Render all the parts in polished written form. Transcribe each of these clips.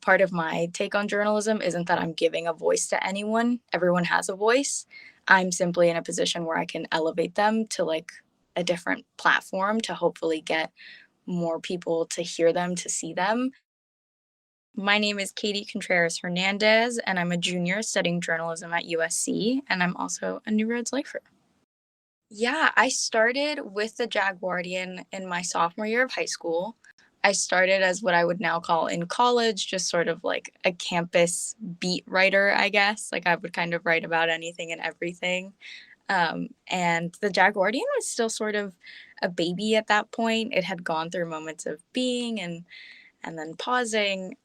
part of my take on journalism isn't that I'm giving a voice to anyone. Everyone has a voice. I'm simply in a position where I can elevate them to like a different platform to hopefully get more people to hear them, to see them. My name is Katie Contreras Hernandez, and I'm a junior studying journalism at USC, and I'm also a New Roads lifer. Yeah, I started with the Jaguardian in my sophomore year of high school. I started as what I would now call in college, just sort of like a campus beat writer, I guess. Like I would kind of write about anything and everything. And the Jaguardian was still sort of a baby at that point. It had gone through moments of being and then pausing.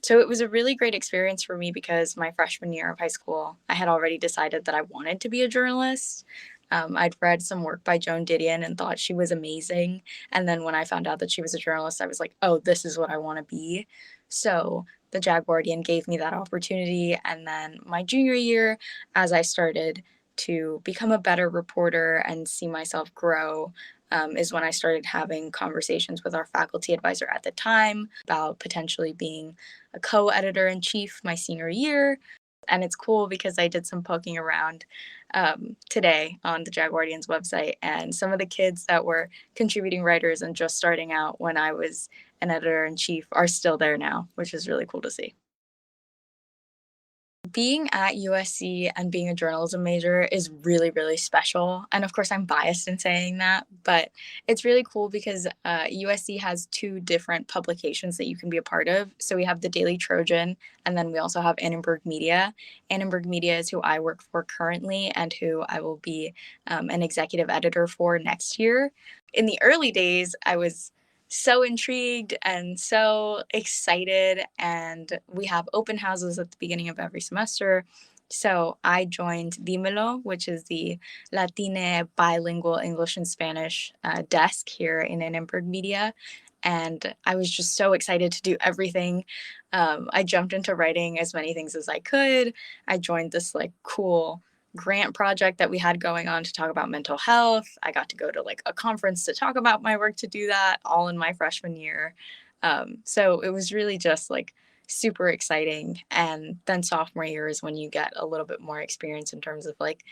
So it was a really great experience for me because my freshman year of high school, I had already decided that I wanted to be a journalist. I'd read some work by Joan Didion and thought she was amazing. And then when I found out that she was a journalist, I was like, oh, this is what I want to be. So the Jaguardian gave me that opportunity. And then my junior year, as I started to become a better reporter and see myself grow, is when I started having conversations with our faculty advisor at the time about potentially being a co-editor in chief my senior year. And it's cool because I did some poking around today on the Jaguardian's website, and some of the kids that were contributing writers and just starting out when I was an editor in chief are still there now, which is really cool to see. Being at USC and being a journalism major is really, really special. And of course, I'm biased in saying that, but it's really cool because USC has two different publications that you can be a part of. So we have the Daily Trojan, and then we also have Annenberg Media. Annenberg Media is who I work for currently and who I will be an executive editor for next year. In the early days, I was so intrigued and so excited, and we have open houses at the beginning of every semester. So I joined Dimelo, which is the Latine bilingual English and Spanish desk here in Annenberg Media. And I was just so excited to do everything. I jumped into writing as many things as I could. I joined this like cool grant project that we had going on to talk about mental health. I got to go to like a conference to talk about my work, to do that all in my freshman year. So it was really just like super exciting. And then sophomore year is when you get a little bit more experience in terms of like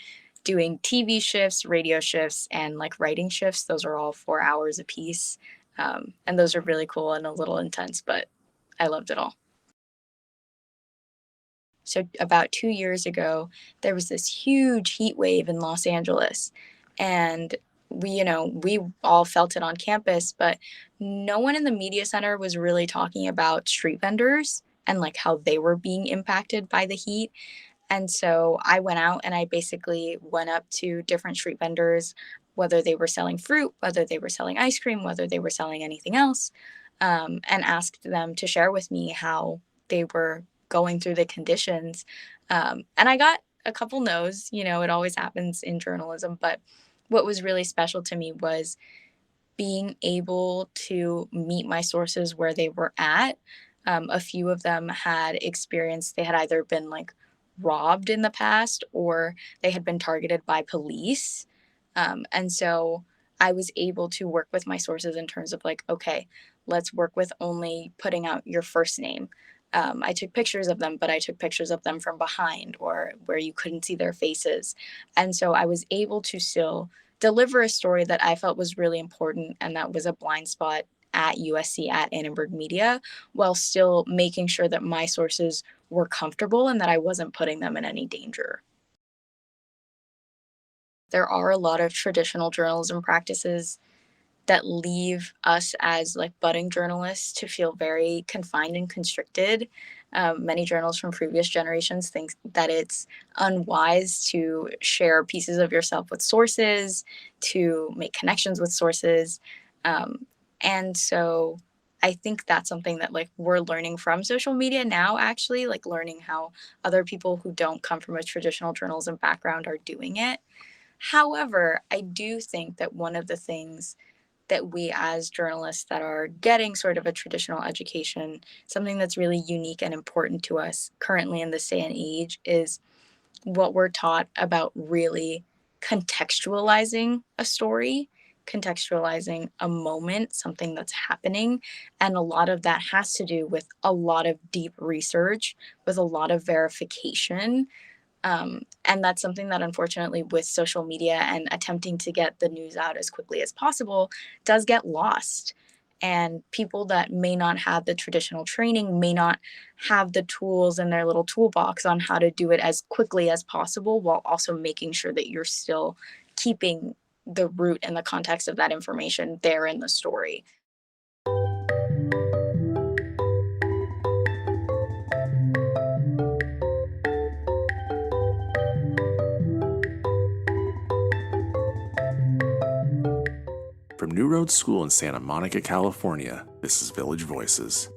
doing TV shifts, radio shifts, and like writing shifts. Those are all 4 hours a piece. And those are really cool and a little intense, but I loved it all. So about 2 years ago, there was this huge heat wave in Los Angeles, and we all felt it on campus, but no one in the media center was really talking about street vendors and like how they were being impacted by the heat. And so I went out and I basically went up to different street vendors, whether they were selling fruit, whether they were selling ice cream, whether they were selling anything else, and asked them to share with me how they were going through the conditions. And I got a couple no's, it always happens in journalism. But what was really special to me was being able to meet my sources where they were at. A few of them had experienced, they had either been like robbed in the past or they had been targeted by police. And so I was able to work with my sources in terms of like, okay, let's work with only putting out your first name. I took pictures of them, but I took pictures of them from behind or where you couldn't see their faces. And so I was able to still deliver a story that I felt was really important and that was a blind spot at USC at Annenberg Media, while still making sure that my sources were comfortable and that I wasn't putting them in any danger. There are a lot of traditional journalism practices that leave us as like budding journalists to feel very confined and constricted. Many journalists from previous generations think that it's unwise to share pieces of yourself with sources, to make connections with sources. And so I think that's something that like we're learning from social media now, actually, like learning how other people who don't come from a traditional journalism background are doing it. However, I do think that one of the things that we as journalists that are getting sort of a traditional education, something that's really unique and important to us currently in this day and age is what we're taught about really contextualizing a story contextualizing a moment, something that's happening. And a lot of that has to do with a lot of deep research, with a lot of verification. And that's something that, unfortunately, with social media and attempting to get the news out as quickly as possible, does get lost. And people that may not have the traditional training may not have the tools in their little toolbox on how to do it as quickly as possible, while also making sure that you're still keeping the root and the context of that information there in the story. From New Road School in Santa Monica, California, this is Village Voices.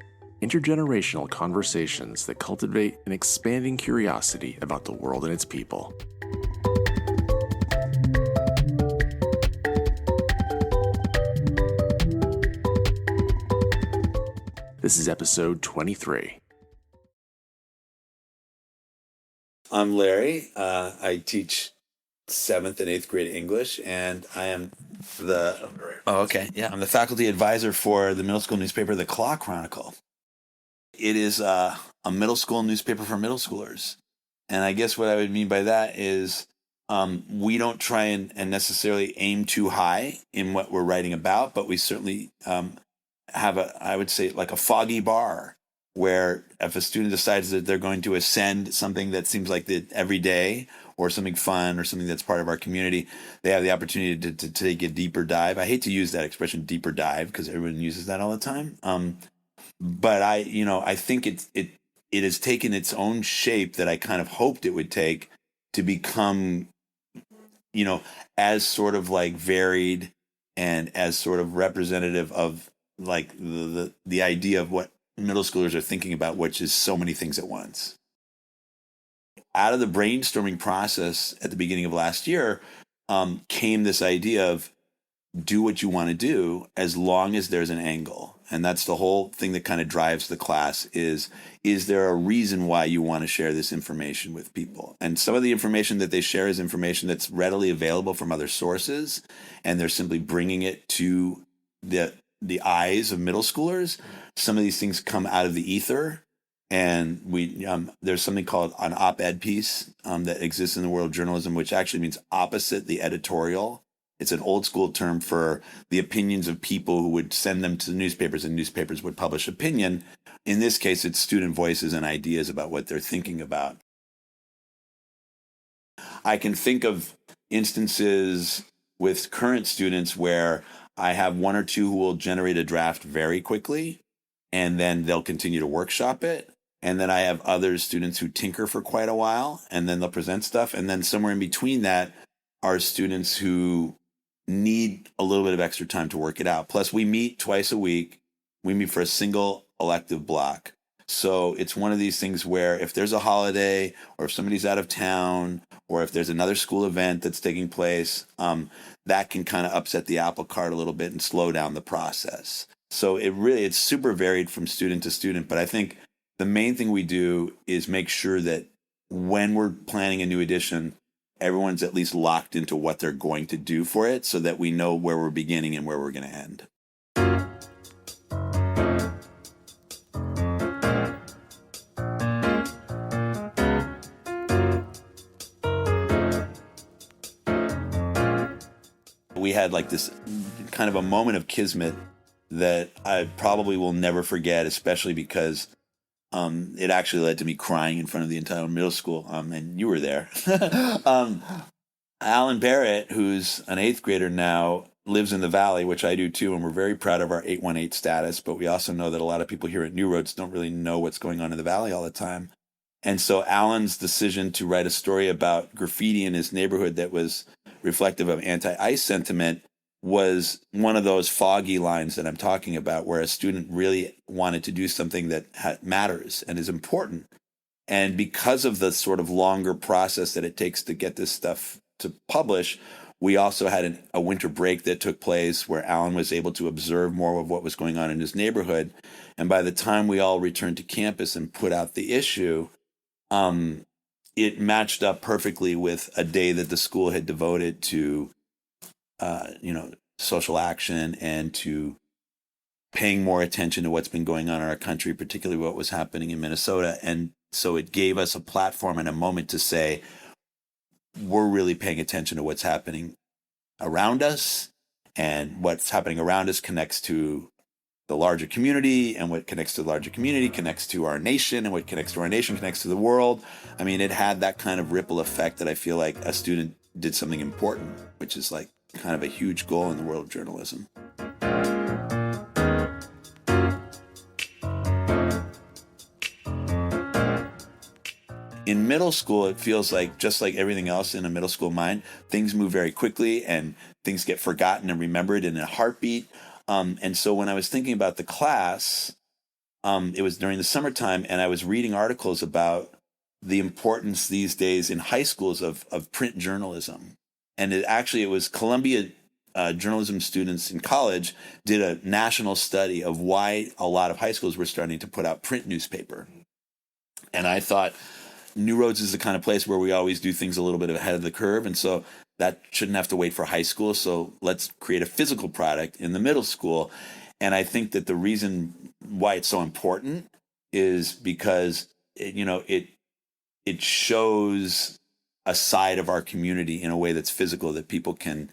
Intergenerational conversations that cultivate an expanding curiosity about the world and its people. This is episode 23. I'm Larry. I teach 7th and 8th grade English, and I am I'm the faculty advisor for the middle school newspaper, The Clock Chronicle. It is a middle school newspaper for middle schoolers. And I guess what I would mean by that is we don't try and necessarily aim too high in what we're writing about, but we certainly have I would say, like a foggy bar, where if a student decides that they're going to ascend something that seems like the everyday or something fun or something that's part of our community, they have the opportunity to take a deeper dive. I hate to use that expression, deeper dive, because everyone uses that all the time. But I think it has taken its own shape that I kind of hoped it would take to become, as sort of like varied and as sort of representative of like the idea of what middle schoolers are thinking about, which is so many things at once. Out of the brainstorming process at the beginning of last year came this idea of do what you want to do as long as there's an angle. And that's the whole thing that kind of drives the class is there a reason why you want to share this information with people? And some of the information that they share is information that's readily available from other sources, and they're simply bringing it to the eyes of middle schoolers. Some of these things come out of the ether, and there's something called an op-ed piece that exists in the world of journalism, which actually means opposite the editorial. It's an old school term for the opinions of people who would send them to the newspapers, and newspapers would publish opinion. In this case, it's student voices and ideas about what they're thinking about. I can think of instances with current students where I have one or two who will generate a draft very quickly, and then they'll continue to workshop it. And then I have other students who tinker for quite a while, and then they'll present stuff. And then somewhere in between that are students who need a little bit of extra time to work it out. Plus, we meet twice a week. We meet for a single elective block. So it's one of these things where if there's a holiday, or if somebody's out of town, or if there's another school event that's taking place, that can kind of upset the apple cart a little bit and slow down the process. So it's super varied from student to student. But I think the main thing we do is make sure that when we're planning a new edition, everyone's at least locked into what they're going to do for it, so that we know where we're beginning and where we're going to end. We had like this kind of a moment of kismet that I probably will never forget, especially because it actually led to me crying in front of the entire middle school, and you were there. Alan Barrett, who's an 8th grader now, lives in the Valley, which I do too, and we're very proud of our 818 status, but we also know that a lot of people here at New Roads don't really know what's going on in the Valley all the time. And so Alan's decision to write a story about graffiti in his neighborhood that was reflective of anti-ICE sentiment was one of those foggy lines that I'm talking about, where a student really wanted to do something that matters and is important. And because of the sort of longer process that it takes to get this stuff to publish, we also had a winter break that took place where Alan was able to observe more of what was going on in his neighborhood. And by the time we all returned to campus and put out the issue, it matched up perfectly with a day that the school had devoted to social action and to paying more attention to what's been going on in our country, particularly what was happening in Minnesota. And so it gave us a platform and a moment to say, we're really paying attention to what's happening around us, and what's happening around us connects to the larger community, and what connects to the larger community connects to our nation, and what connects to our nation connects to the world. I mean, it had that kind of ripple effect that I feel like a student did something important, which is like kind of a huge goal in the world of journalism. In middle school, it feels like, just like everything else in a middle school mind, things move very quickly and things get forgotten and remembered in a heartbeat. And so when I was thinking about the class, it was during the summertime, and I was reading articles about the importance these days in high schools of print journalism. And it was Columbia journalism students in college did a national study of why a lot of high schools were starting to put out print newspaper. And I thought, New Roads is the kind of place where we always do things a little bit ahead of the curve. And so that shouldn't have to wait for high school. So let's create a physical product in the middle school. And I think that the reason why it's so important is because it shows a side of our community in a way that's physical, that people can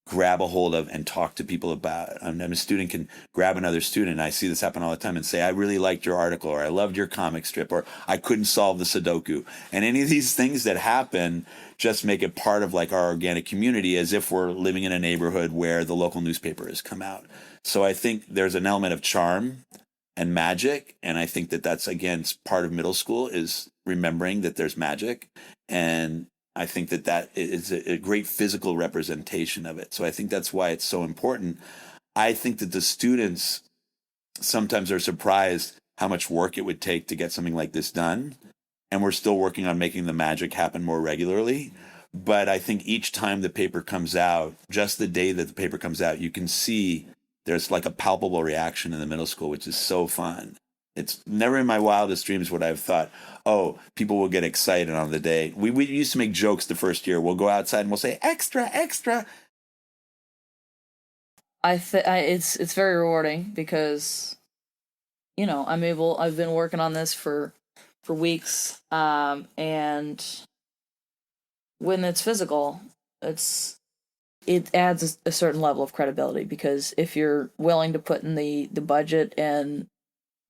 grab a hold of and talk to people about. A student can grab another student, and I see this happen all the time, and say, I really liked your article, or I loved your comic strip, or I couldn't solve the Sudoku. And any of these things that happen just make it part of like our organic community, as if we're living in a neighborhood where the local newspaper has come out. So I think there's an element of charm and magic, and I think that that's, again, part of middle school, is remembering that there's magic. And I think that is a great physical representation of it. So I think that's why it's so important. I think that the students sometimes are surprised how much work it would take to get something like this done. And we're still working on making the magic happen more regularly. But I think each time the paper comes out, just the day that the paper comes out, you can see there's like a palpable reaction in the middle school, which is so fun. It's never in my wildest dreams would I have thought, oh, people will get excited on the day. We used to make jokes the first year. We'll go outside and we'll say, extra, extra. It's very rewarding because, I've been working on this for weeks. And when it's physical, it adds a certain level of credibility, because if you're willing to put in the budget and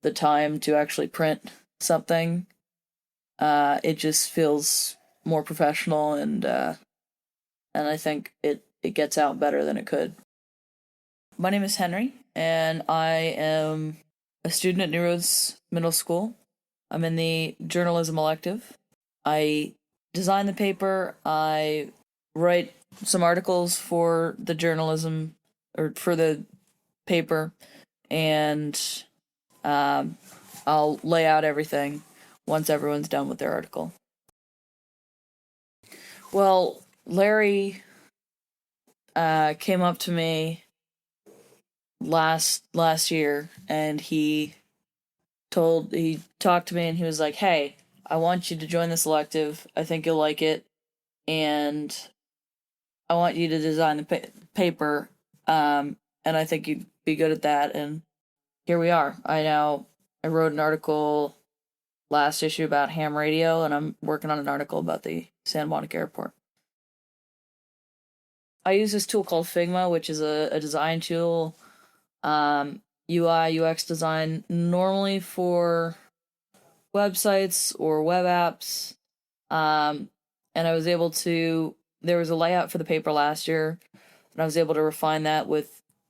the time to actually print something, it just feels more professional, and I think it gets out better than it could. My name is Henry, and I am a student at New Roads Middle School. I'm in the journalism elective. I design the paper. I write some articles for the journalism, or for the paper, and I'll lay out everything once everyone's done with their article. Well, Larry came up to me last year, and he talked to me, and he was like, hey, I want you to join this elective. I think you'll like it, and I want you to design the paper, and I think you'd be good at that. And here we are. I wrote an article last issue about ham radio, and I'm working on an article about the Santa Monica Airport. I use this tool called Figma, which is a design tool, UI, UX design, normally for websites or web apps. And I was able there was a layout for the paper last year, and I was able to refine that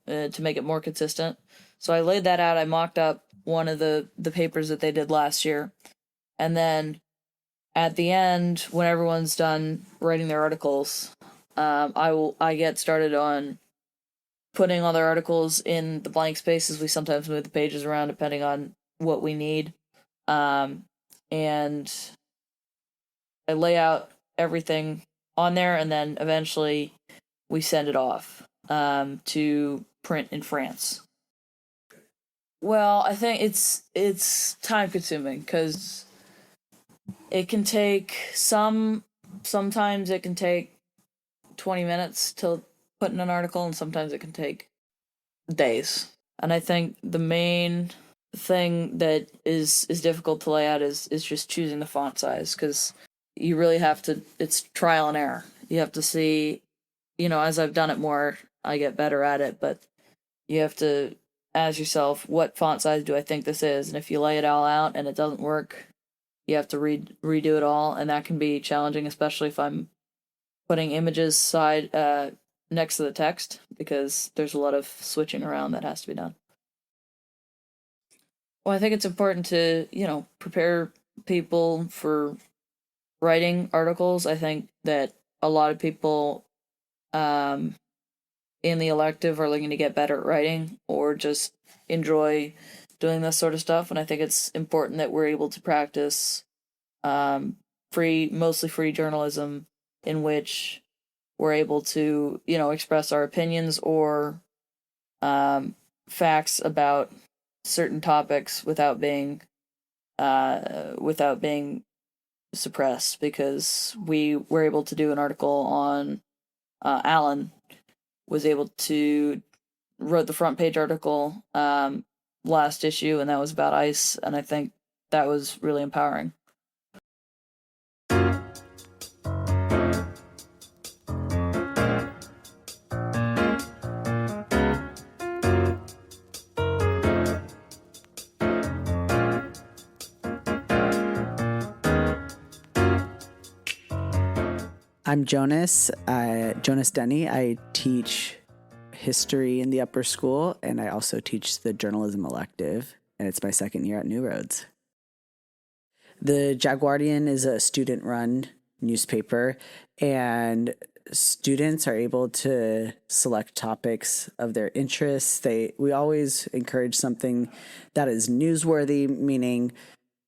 to make it more consistent. So I laid that out. I mocked up one of the papers that they did last year. And then at the end, when everyone's done writing their articles, I get started on putting all their articles in the blank spaces. We sometimes move the pages around depending on what we need. And I lay out everything on there, and then eventually we send it off to print in France. Well, I think it's time consuming, because it can take sometimes it can take 20 minutes to put in an article, and sometimes it can take days. And I think the main thing that is difficult to lay out is just choosing the font size, because you really have to, it's trial and error. You have to see, as I've done it more, I get better at it, but you have to ask yourself, what font size do I think this is? And if you lay it all out and it doesn't work, you have to redo it all, and that can be challenging, especially if I'm putting images next to the text, because there's a lot of switching around that has to be done. Well, I think it's important to, prepare people for writing articles. I think that a lot of people in the elective are looking to get better at writing or just enjoy doing this sort of stuff. And I think it's important that we're able to practice mostly free journalism, in which we're able to, express our opinions or facts about certain topics without being suppressed. Because we were able to do an article on Alan was able to wrote the front page article last issue, and that was about ICE, and I think that was really empowering. I'm Jonas Denney. I teach history in the upper school, and I also teach the journalism elective, and it's my second year at New Roads. The Jaguardian is a student-run newspaper, and students are able to select topics of their interests. We always encourage something that is newsworthy, meaning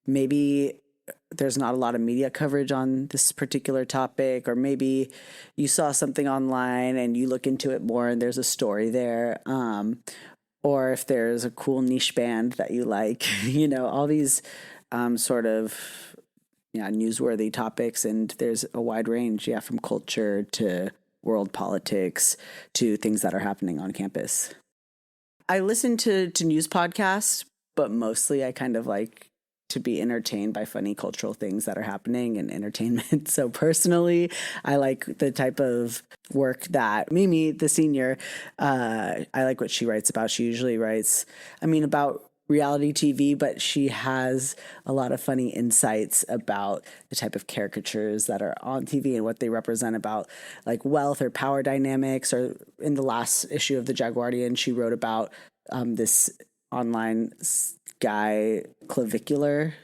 maybe there's not a lot of media coverage on this particular topic, or maybe you saw something online and you look into it more and there's a story there. Or if there's a cool niche band that you like, all these sort of newsworthy topics. And there's a wide range, from culture to world politics to things that are happening on campus. I listen to news podcasts, but mostly I kind of like to be entertained by funny cultural things that are happening in entertainment. So personally, I like the type of work that Mimi, the senior, I like what she writes about. She usually writes, about reality TV, but she has a lot of funny insights about the type of caricatures that are on TV and what they represent about like wealth or power dynamics. Or in the last issue of the Jaguardian, she wrote about this online guy clavicular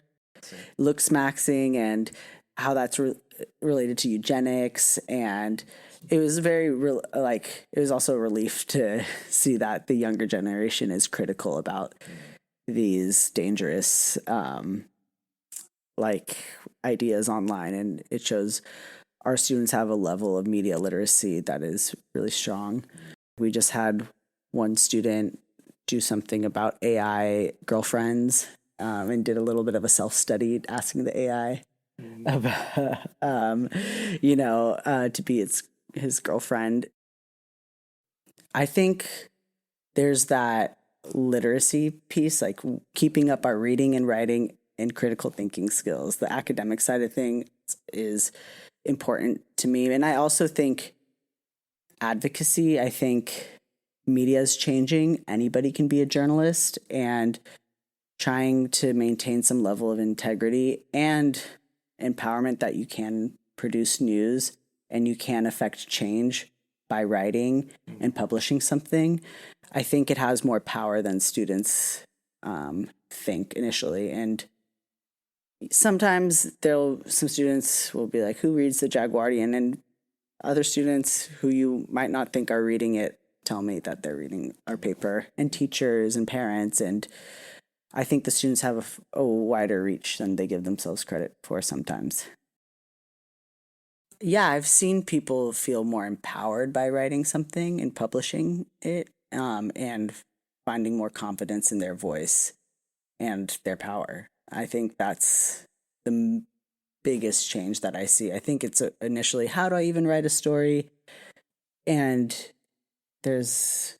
looks maxing and how that's related to eugenics. And it was it was also a relief to see that the younger generation is critical about these dangerous ideas online, and it shows our students have a level of media literacy that is really strong. We just had one student do something about AI girlfriends and did a little bit of a self-study asking the AI about, to be his girlfriend. I think there's that literacy piece, like keeping up our reading and writing and critical thinking skills. The academic side of things is important to me. And I also think advocacy, I think media is changing. Anybody can be a journalist, and trying to maintain some level of integrity and empowerment that you can produce news and you can affect change by writing and publishing something. I think it has more power than students think initially. And sometimes some students will be like, who reads the Jaguardian? And other students who you might not think are reading it tell me that they're reading our paper, and teachers and parents. And I think the students have a wider reach than they give themselves credit for sometimes. Yeah, I've seen people feel more empowered by writing something and publishing it, and finding more confidence in their voice and their power. I think that's the biggest change that I see. I think it's initially, how do I even write a story? And there's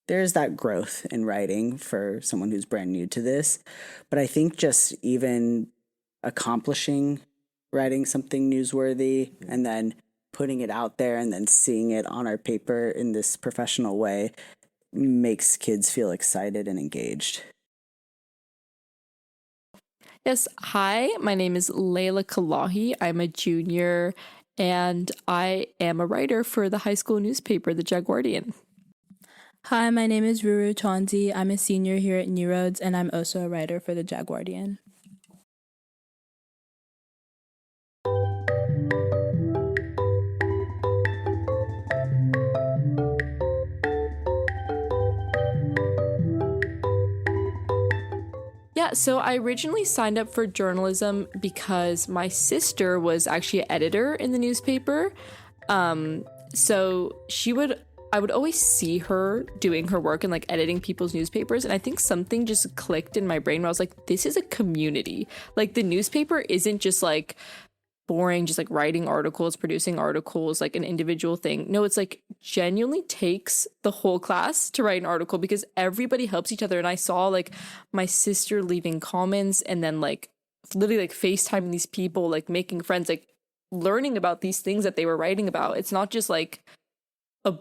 that growth in writing for someone who's brand new to this. But I think just even accomplishing writing something newsworthy and then putting it out there and then seeing it on our paper in this professional way makes kids feel excited and engaged. Yes, hi, my name is Layla Kolahi. I'm a junior and I am a writer for the high school newspaper, the Jaguardian. Hi, my name is Ruru Chonzi. I'm a senior here at New Roads, and I'm also a writer for the Jaguardian. Yeah, so I originally signed up for journalism because my sister was actually an editor in the newspaper. So I would always see her doing her work and like editing people's newspapers. And I think something just clicked in my brain where I was like, this is a community. Like the newspaper isn't just like boring, just like writing articles, producing articles, like an individual thing. No, it's like genuinely takes the whole class to write an article because everybody helps each other. And I saw like my sister leaving comments and then like literally like FaceTiming these people, like making friends, like learning about these things that they were writing about. It's not just like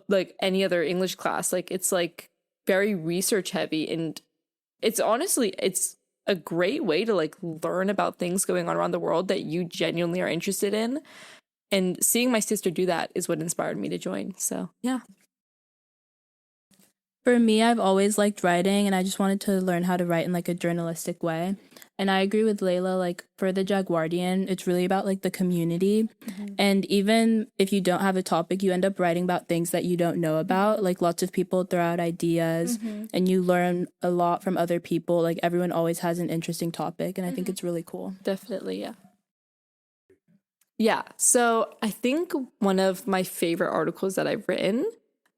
like any other English class. Like it's like very research heavy, and it's honestly, it's a great way to like learn about things going on around the world that you genuinely are interested in. And seeing my sister do that is what inspired me to join. So yeah. For me, I've always liked writing, and I just wanted to learn how to write in like a journalistic way. And I agree with Layla, like for the Jaguardian, it's really about like the community. Mm-hmm. And even if you don't have a topic, you end up writing about things that you don't know about. Like lots of people throw out ideas, mm-hmm. and you learn a lot from other people. Like everyone always has an interesting topic, and I think it's really cool. Definitely, yeah. Yeah, so I think one of my favorite articles that I've written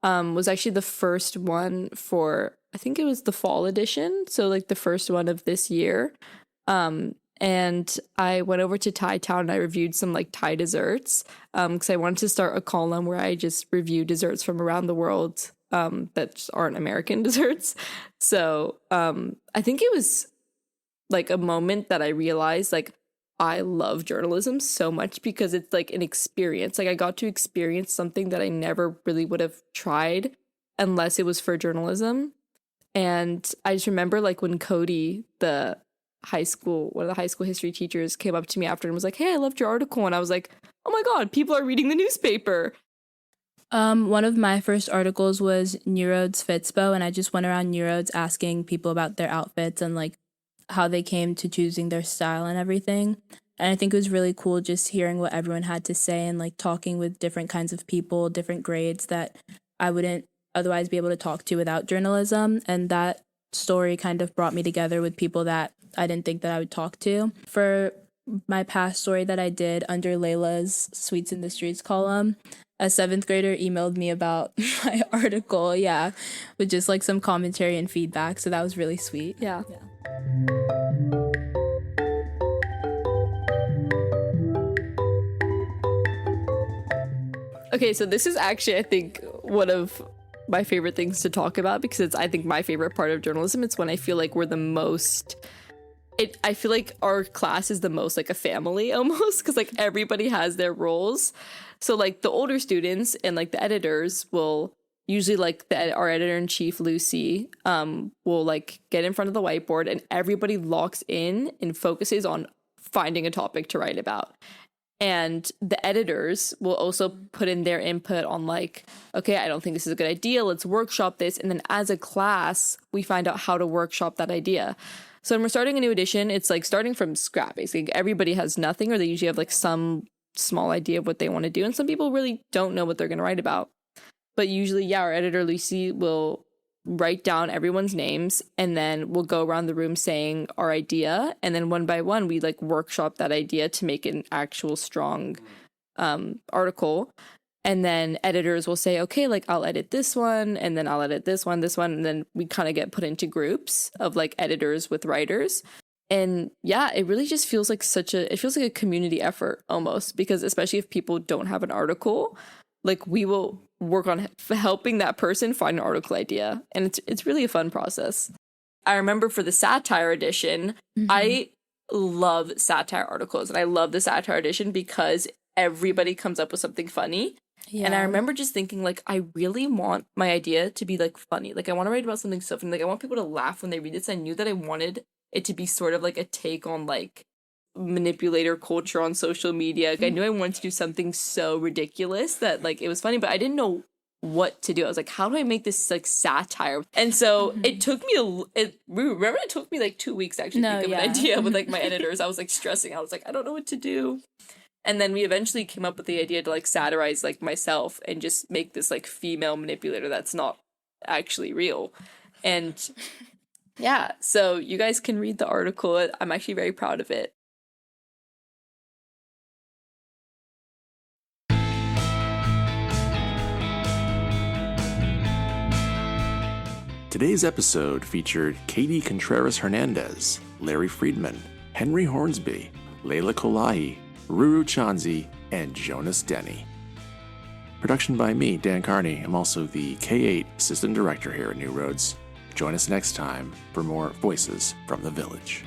was actually the first one for, I think it was the fall edition. So like the first one of this year. And I went over to Thai Town and I reviewed some like Thai desserts because I wanted to start a column where I just review desserts from around the world that aren't American desserts. So I think it was like a moment that I realized like I love journalism so much because it's like an experience. Like I got to experience something that I never really would have tried unless it was for journalism. And I just remember like when Cody, one of the high school history teachers, came up to me after and was like, hey, I loved your article. And I was like, oh my God, people are reading the newspaper. One of my first articles was New Roads Fitspo, and I just went around New Roads asking people about their outfits and like how they came to choosing their style and everything. And I think it was really cool just hearing what everyone had to say and like talking with different kinds of people, different grades that I wouldn't otherwise be able to talk to without journalism. And that story kind of brought me together with people that I didn't think that I would talk to. For my past story that I did under Layla's Sweets in the Streets column, a 7th grader emailed me about my article, with just like some commentary and feedback. So that was really sweet. Yeah. Okay, so this is actually, I think, one of my favorite things to talk about because it's, I think, my favorite part of journalism. It's when I feel like we're the most... I feel like our class is the most like a family almost because like everybody has their roles. So like the older students and like the editors will usually like our editor-in-chief, Lucy, will like get in front of the whiteboard and everybody locks in and focuses on finding a topic to write about. And the editors will also put in their input on like, okay, I don't think this is a good idea. Let's workshop this. And then as a class, we find out how to workshop that idea. So when we're starting a new edition, it's like starting from scratch. Basically, everybody has nothing, or they usually have like some small idea of what they want to do. And some people really don't know what they're going to write about. But usually, our editor, Lucy, will write down everyone's names, and then we'll go around the room saying our idea. And then one by one, we like workshop that idea to make an actual strong article. And then editors will say, okay, like I'll edit this one, and then I'll edit this one. And then we kind of get put into groups of like editors with writers. And yeah, it really just feels like it feels like a community effort almost, because especially if people don't have an article, like we will work on helping that person find an article idea, and it's really a fun process. I remember for the satire edition, I love satire articles, and I love the satire edition because everybody comes up with something funny. Yeah. And I remember just thinking, like, I really want my idea to be, like, funny. Like, I want to write about something so funny. Like, I want people to laugh when they read this. I knew that I wanted it to be sort of, like, a take on, like, manipulator culture on social media. Like, I knew I wanted to do something so ridiculous that, like, it was funny, but I didn't know what to do. I was like, how do I make this, like, satire? And so it took me remember it took me, like, 2 weeks, actually, to think of an idea with, like, my editors. I was, like, stressing. I was like, I don't know what to do. And then we eventually came up with the idea to, like, satirize, like, myself and just make this, like, female manipulator that's not actually real. And yeah, so you guys can read the article. I'm actually very proud of it. Today's episode featured Katie Contreras Hernandez, Larry Friedman, Henry Hornsby, Layla Kolahi, Ruru Chonzi, and Jonas Denney. Production by me, Dan Kearney. I'm also the K-8 Assistant Director here at New Roads. Join us next time for more Voices from the Village.